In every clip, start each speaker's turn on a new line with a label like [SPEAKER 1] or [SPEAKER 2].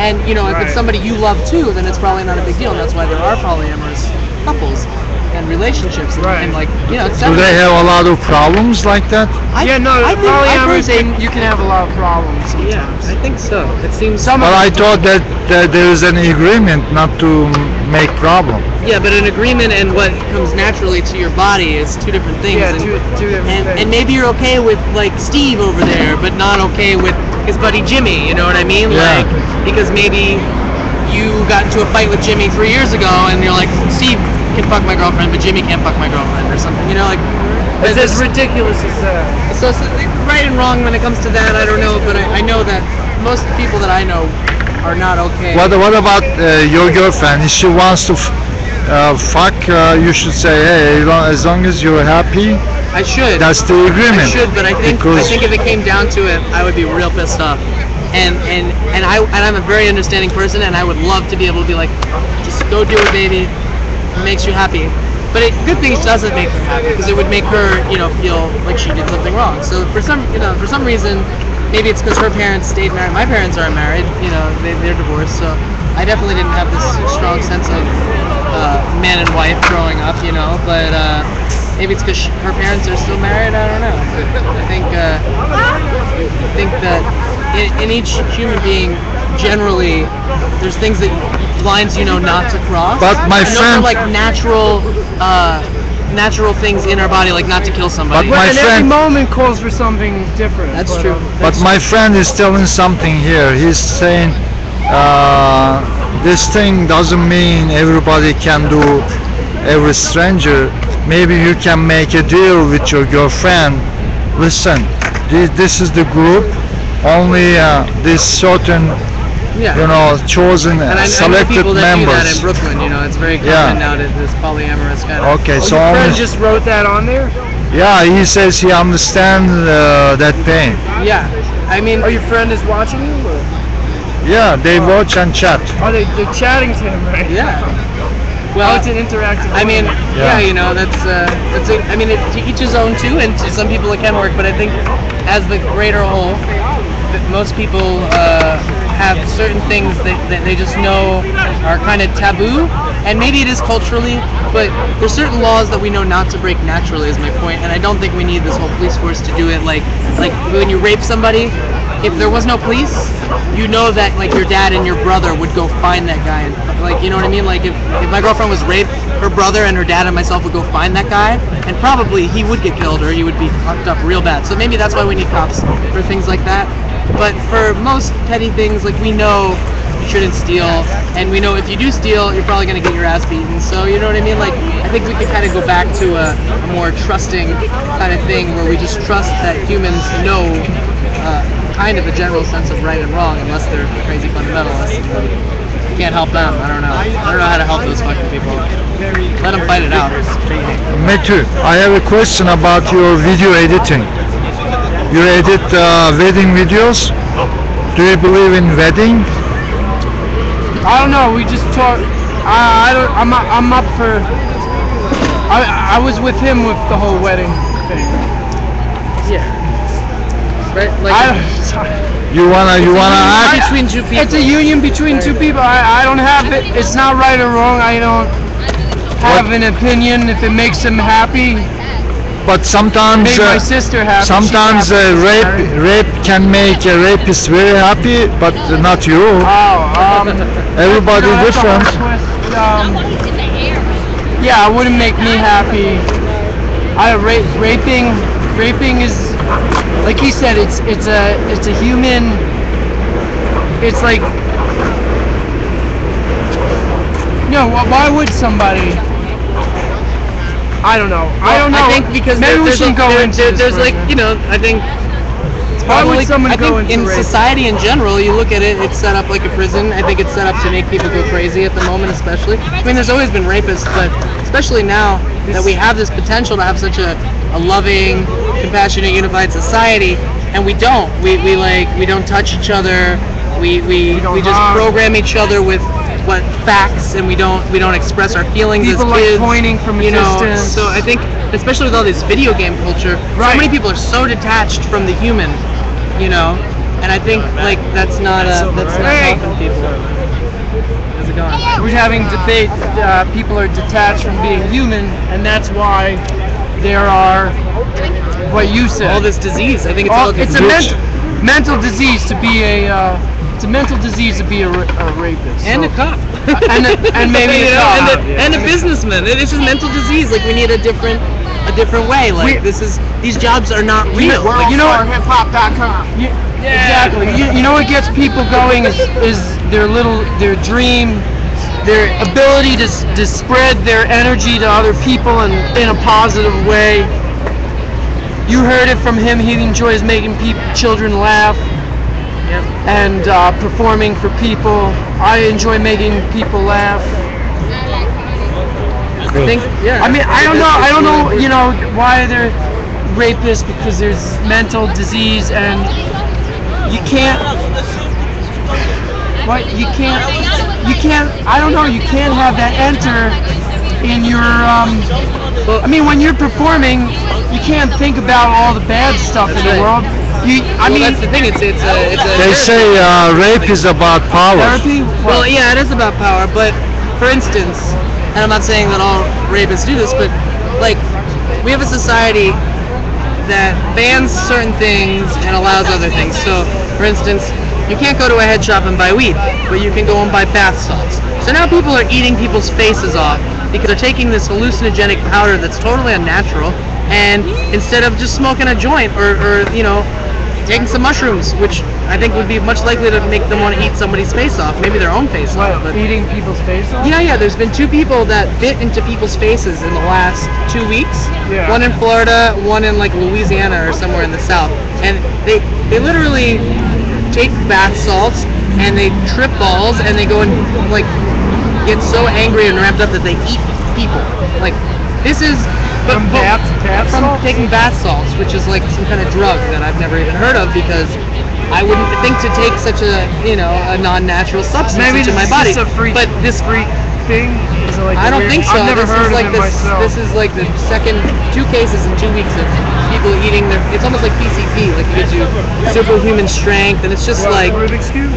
[SPEAKER 1] And you know, if it's somebody you love too, then it's probably not a big deal. And that's why there are polyamorous couples and relationships. And like, you know, it's
[SPEAKER 2] Do they have a lot of problems like that?
[SPEAKER 1] I think
[SPEAKER 3] you can have a lot of problems sometimes.
[SPEAKER 1] Yeah, I think so. It seems.
[SPEAKER 2] Well, I thought that there is an agreement not to make problem.
[SPEAKER 1] Yeah, but an agreement and what comes naturally to your body is two different things.
[SPEAKER 3] Yeah, two different things.
[SPEAKER 1] And maybe you're okay with like Steve over there, but not okay with his buddy Jimmy. You know what I mean?
[SPEAKER 2] Yeah.
[SPEAKER 1] Like, because maybe you got into a fight with Jimmy 3 years ago, and you're like, Steve can fuck my girlfriend, but Jimmy can't fuck my girlfriend, or something. You know, like.
[SPEAKER 3] It's as ridiculous as that.
[SPEAKER 1] So right and wrong when it comes to that, I don't know, but I know that most people that I know are not okay.
[SPEAKER 2] What about your girlfriend? If she wants to fuck, you should say, hey, as long as you're happy.
[SPEAKER 1] I should.
[SPEAKER 2] That's the agreement.
[SPEAKER 1] I should, but I think if it came down to it, I would be real pissed off. And I'm a very understanding person, and I would love to be able to be like, just go do it, baby. It makes you happy. But good things doesn't make her happy, because it would make her, you know, feel like she did something wrong. So for some reason, maybe it's because her parents stayed married. My parents aren't married, you know, they're divorced. So I definitely didn't have this strong sense of man and wife growing up, you know. But maybe it's because her parents are still married. I don't know. I think that in each human being, generally, there's things lines you know not to cross.
[SPEAKER 2] But my friend,
[SPEAKER 1] those are like natural things in our body, like not to kill somebody.
[SPEAKER 2] But my friend,
[SPEAKER 3] every moment calls for something different.
[SPEAKER 1] That's true.
[SPEAKER 2] But my friend is telling something here. He's saying this thing doesn't mean everybody can do every stranger. Maybe you can make a deal with your girlfriend. Listen, this is the group. Only this certain, you know, chosen, selected
[SPEAKER 1] members.
[SPEAKER 2] members.
[SPEAKER 1] I know people that do that in Brooklyn. You know, it's very common now to this polyamorous kind of.
[SPEAKER 2] Okay, so
[SPEAKER 3] your friend just wrote that on there.
[SPEAKER 2] Yeah, he says he understands that pain.
[SPEAKER 1] Yeah, I mean,
[SPEAKER 3] your friend is watching you? Or?
[SPEAKER 2] Yeah, they watch and chat.
[SPEAKER 3] Oh, they're chatting to him, right?
[SPEAKER 1] Yeah. Well,
[SPEAKER 3] it's an interactive.
[SPEAKER 1] I mean, you know, I mean, to each his own too, and to some people it can work. But I think, as the greater whole, that most people have certain things that they just know are kind of taboo, and maybe it is culturally, but there's certain laws that we know not to break naturally, is my point. And I don't think we need this whole police force to do it. Like when you rape somebody, if there was no police, you know that like your dad and your brother would go find that guy, and like, you know what I mean? Like if my girlfriend was raped, her brother and her dad and myself would go find that guy, and probably he would get killed or he would be fucked up real bad. So maybe that's why we need cops for things like that. But for most petty things, like we know you shouldn't steal, and we know if you do steal, you're probably gonna get your ass beaten. So you know what I mean? Like I think we could kind of go back to a more trusting kind of thing where we just trust that humans know kind of a general sense of right and wrong, unless they're crazy fundamentalists. You can't help them. I don't know how to help those fucking people. Let them fight it out.
[SPEAKER 2] Matthew, I have a question about your video editing. You edit wedding videos? Do you believe in wedding?
[SPEAKER 3] I don't know. We just talk. I'm up for. I was with him with the whole wedding thing.
[SPEAKER 1] Yeah. Right. Like.
[SPEAKER 2] You wanna act
[SPEAKER 1] between two people.
[SPEAKER 3] It's a union between two people. I don't have it. It's not right or wrong. I don't have an opinion. If it makes them happy.
[SPEAKER 2] But sometimes,
[SPEAKER 3] made my sister happy.
[SPEAKER 2] Sometimes rape can make a rapist very happy, but not you. Everybody different.
[SPEAKER 3] Yeah, it wouldn't make me happy. Raping is, like he said, it's a human. It's like, why would somebody? I don't know.
[SPEAKER 1] I think because
[SPEAKER 3] maybe we shouldn't go into
[SPEAKER 1] there's like, you know, I think
[SPEAKER 3] why would someone go into
[SPEAKER 1] in
[SPEAKER 3] rape?
[SPEAKER 1] Society in general, you look at it, it's set up like a prison. I think it's set up to make people go crazy at the moment, especially. I mean, there's always been rapists, but especially now that we have this potential to have such a loving, compassionate, unified society, and we don't. We don't touch each other. We just program each other with facts, and we don't express our feelings
[SPEAKER 3] people
[SPEAKER 1] as kids.
[SPEAKER 3] Like pointing from a distance.
[SPEAKER 1] So I think, especially with all this video game culture, so many people are so detached from the human, you know, and I think like that's not helping people.
[SPEAKER 3] we're having debate. People are detached from being human, and that's why there are what you said.
[SPEAKER 1] All this disease. I think it's all
[SPEAKER 3] It's a
[SPEAKER 1] disease.
[SPEAKER 3] mental disease to be it's a mental disease to be a rapist.
[SPEAKER 1] And
[SPEAKER 3] So-
[SPEAKER 1] a cop.
[SPEAKER 3] and maybe
[SPEAKER 1] You
[SPEAKER 3] a
[SPEAKER 1] know,
[SPEAKER 3] cop.
[SPEAKER 1] and a businessman. It's just mental disease. Like we need a different way. Like these jobs are not real. Like,
[SPEAKER 3] you know what?
[SPEAKER 4] hiphop.com.
[SPEAKER 3] Exactly. You know what gets people going is their dream, their ability to spread their energy to other people in a positive way. You heard it from him. He enjoys making children laugh
[SPEAKER 1] Yep.
[SPEAKER 3] and performing for people. I enjoy making people laugh.
[SPEAKER 1] I think, yeah.
[SPEAKER 3] I mean, I don't know.
[SPEAKER 1] It's
[SPEAKER 3] I don't know.
[SPEAKER 1] really
[SPEAKER 3] You know why they're rapists, because there's mental disease, and you can't. What you can't. I don't know. You can't have that enter in your. I mean, when you're performing, you can't think about all the bad stuff in
[SPEAKER 1] That's
[SPEAKER 3] the
[SPEAKER 1] right.
[SPEAKER 3] world. I
[SPEAKER 1] Well,
[SPEAKER 3] mean,
[SPEAKER 1] that's the thing. It's a.
[SPEAKER 2] They say rape is about power.
[SPEAKER 3] therapy.
[SPEAKER 1] Well, yeah, it is about power, but for instance, and I'm not saying that all rapists do this, but like we have a society that bans certain things and allows other things. So, for instance, you can't go to a head shop and buy weed, but you can go and buy bath salts. So now people are eating people's faces off because they're taking this hallucinogenic powder that's totally unnatural, and instead of just smoking a joint or you know, taking some mushrooms, which I think would be much likely to make them want to eat somebody's face off, maybe their own face off. But
[SPEAKER 3] Eating people's face off.
[SPEAKER 1] yeah, there's been 2 people that bit into people's faces in the last 2 weeks.
[SPEAKER 3] Yeah.
[SPEAKER 1] One in Florida, one in like Louisiana or somewhere in the south. And they literally take bath salts and they trip balls and they go and like get so angry and ramped up that they eat people. Like this is
[SPEAKER 3] From bath
[SPEAKER 1] from
[SPEAKER 3] salts?
[SPEAKER 1] taking bath salts, which is like some kind of drug that I've never even heard of because I wouldn't think to take such a a non-natural substance
[SPEAKER 3] Maybe
[SPEAKER 1] into
[SPEAKER 3] this
[SPEAKER 1] my
[SPEAKER 3] is
[SPEAKER 1] body.
[SPEAKER 3] just a freak,
[SPEAKER 1] but this
[SPEAKER 3] freak thing. Is it like
[SPEAKER 1] I
[SPEAKER 3] a
[SPEAKER 1] don't
[SPEAKER 3] weird-
[SPEAKER 1] think so.
[SPEAKER 3] I've never
[SPEAKER 1] this
[SPEAKER 3] heard
[SPEAKER 1] is
[SPEAKER 3] of
[SPEAKER 1] like
[SPEAKER 3] it
[SPEAKER 1] this.
[SPEAKER 3] myself.
[SPEAKER 1] This is like the second 2 cases in 2 weeks of people eating their. It's almost like PCP. Like it gives you superhuman strength, and it's just like
[SPEAKER 3] Rubik's Cube?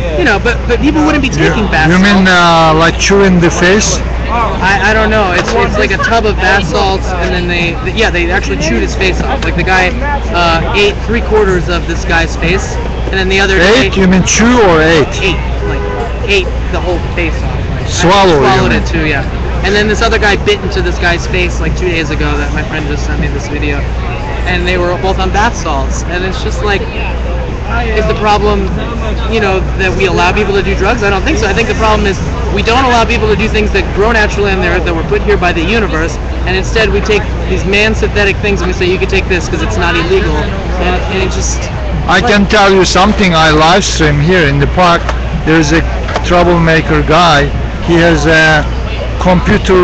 [SPEAKER 1] But people wouldn't be taking bath
[SPEAKER 2] You mean
[SPEAKER 1] salts.
[SPEAKER 2] like chewing the face?
[SPEAKER 1] I don't know. It's like a tub of bath salts, and then they actually chewed his face off. Like the guy ate 3/4 of this guy's face, and then the other day
[SPEAKER 2] Ate? You mean chew or ate?
[SPEAKER 1] ate the whole face off. Like,
[SPEAKER 2] Swallow, you
[SPEAKER 1] swallowed
[SPEAKER 2] mean.
[SPEAKER 1] it too, yeah. And then this other guy bit into this guy's face like 2 days ago. That my friend just sent me this video, and they were both on bath salts. And it's just like, is the problem, that we allow people to do drugs? I don't think so. I think the problem is we don't allow people to do things that grow naturally in there that were put here by the universe, and instead we take these man-synthetic things and we say you can take this because it's not illegal, and it just.
[SPEAKER 2] I can tell you something. I live stream here in the park. There's a troublemaker guy. He has a computer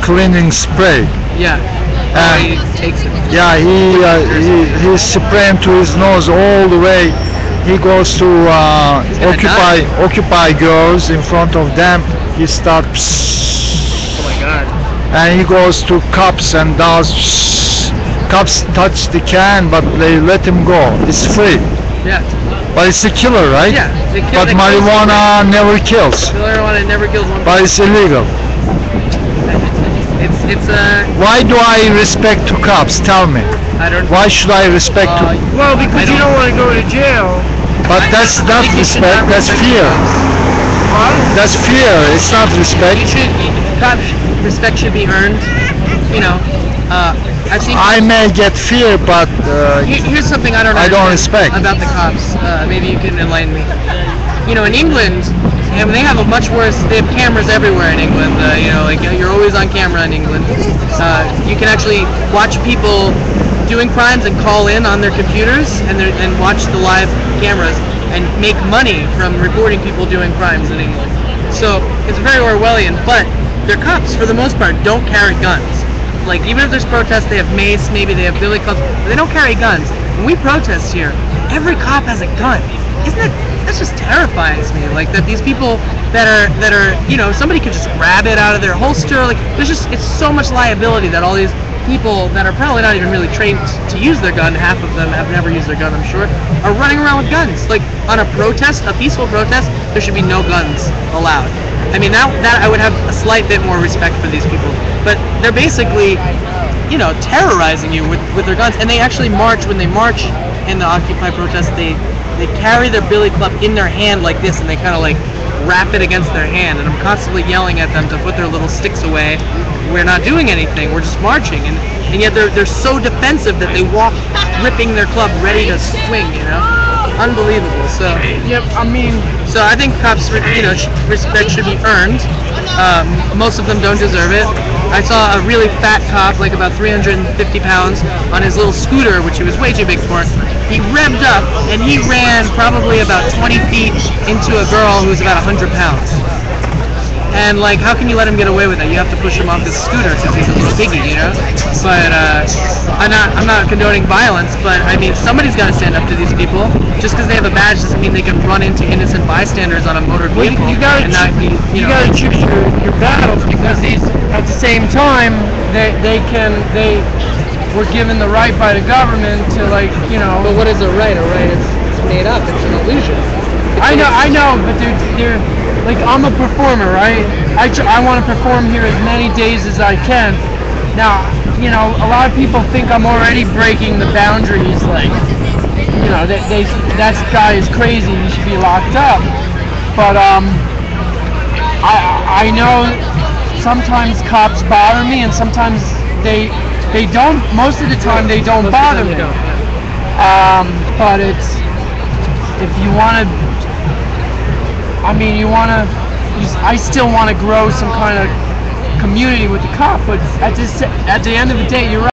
[SPEAKER 2] cleaning spray.
[SPEAKER 1] Yeah. He takes it.
[SPEAKER 2] Yeah, he's spraying to his nose all the way. He goes to
[SPEAKER 1] gonna
[SPEAKER 2] occupy girls in front of them. He starts,
[SPEAKER 1] Oh my god.
[SPEAKER 2] and he goes to cops and does. Cops touch the can, but they let him go. It's free,
[SPEAKER 1] Yeah.
[SPEAKER 2] but it's a killer, right?
[SPEAKER 1] Yeah.
[SPEAKER 2] But marijuana never kills,
[SPEAKER 1] Marijuana never kills one.
[SPEAKER 2] but it's illegal.
[SPEAKER 1] It's
[SPEAKER 2] Why do I respect to cops? Tell me.
[SPEAKER 1] I don't.
[SPEAKER 2] Why should I respect to?
[SPEAKER 3] Well, because
[SPEAKER 1] I
[SPEAKER 3] you
[SPEAKER 1] don't-
[SPEAKER 3] don't want to go to jail.
[SPEAKER 2] But that's
[SPEAKER 1] I
[SPEAKER 2] not
[SPEAKER 1] think you should
[SPEAKER 2] respect.
[SPEAKER 1] not
[SPEAKER 2] That's
[SPEAKER 1] respect
[SPEAKER 2] fear.
[SPEAKER 1] cops.
[SPEAKER 2] That's fear. It's not
[SPEAKER 1] You
[SPEAKER 2] respect.
[SPEAKER 1] should. Respect should be earned. I've seen.
[SPEAKER 2] I may get fear, but
[SPEAKER 1] Here's something I don't.
[SPEAKER 2] I don't
[SPEAKER 1] understand
[SPEAKER 2] respect.
[SPEAKER 1] about the cops. Maybe you can enlighten me. In England, they have a much worse. They have cameras everywhere in England. You're always on camera in England. You can actually watch people doing crimes and call in on their computers and watch the live cameras and make money from reporting people doing crimes in England. So it's very Orwellian, but their cops, for the most part, don't carry guns. Like, even if there's protests, they have mace, maybe they have billy clubs, but they don't carry guns. When we protest here, every cop has a gun. That's just terrifying to me. Like, that these people that are, somebody could just grab it out of their holster. Like, it's so much liability that all these people that are probably not even really trained to use their gun, half of them have never used their gun, I'm sure, are running around with guns. Like, on a protest, a peaceful protest, there should be no guns allowed. I mean, that I would have a slight bit more respect for these people. But they're basically, terrorizing you with their guns. And they actually march. When they march in the Occupy protest, they carry their billy club in their hand like this, and they kind of like wrap it against their hand. And I'm constantly yelling at them to put their little sticks away. We're not doing anything. We're just marching. And yet they're so defensive that they walk gripping their club ready to swing, Unbelievable. So so I think cops, respect should be earned. Most of them don't deserve it. I saw a really fat cop, like about 350 pounds, on his little scooter, which he was way too big for. He revved up and he ran probably about 20 feet into a girl who was about 100 pounds. And like, how can you let him get away with it? You have to push him off this scooter because he's a little piggy, But I'm not condoning violence, but I mean, somebody's got to stand up to these people. Just because they have a badge doesn't mean they can run into innocent bystanders on a motor vehicle.
[SPEAKER 3] You gotta choose your battles, because at the same time they were given the right by the government to
[SPEAKER 1] But what is a right? A right is made up. It's an illusion.
[SPEAKER 3] I know, but they're like, I'm a performer, right? I want to perform here as many days as I can. Now, a lot of people think I'm already breaking the boundaries, like, that guy is crazy, he should be locked up. But I know sometimes cops bother me, and sometimes they don't. Most of the time they don't bother me. But it's, if you want to, I still want to grow some kind of community with the cop, but at the end of the day, you're right.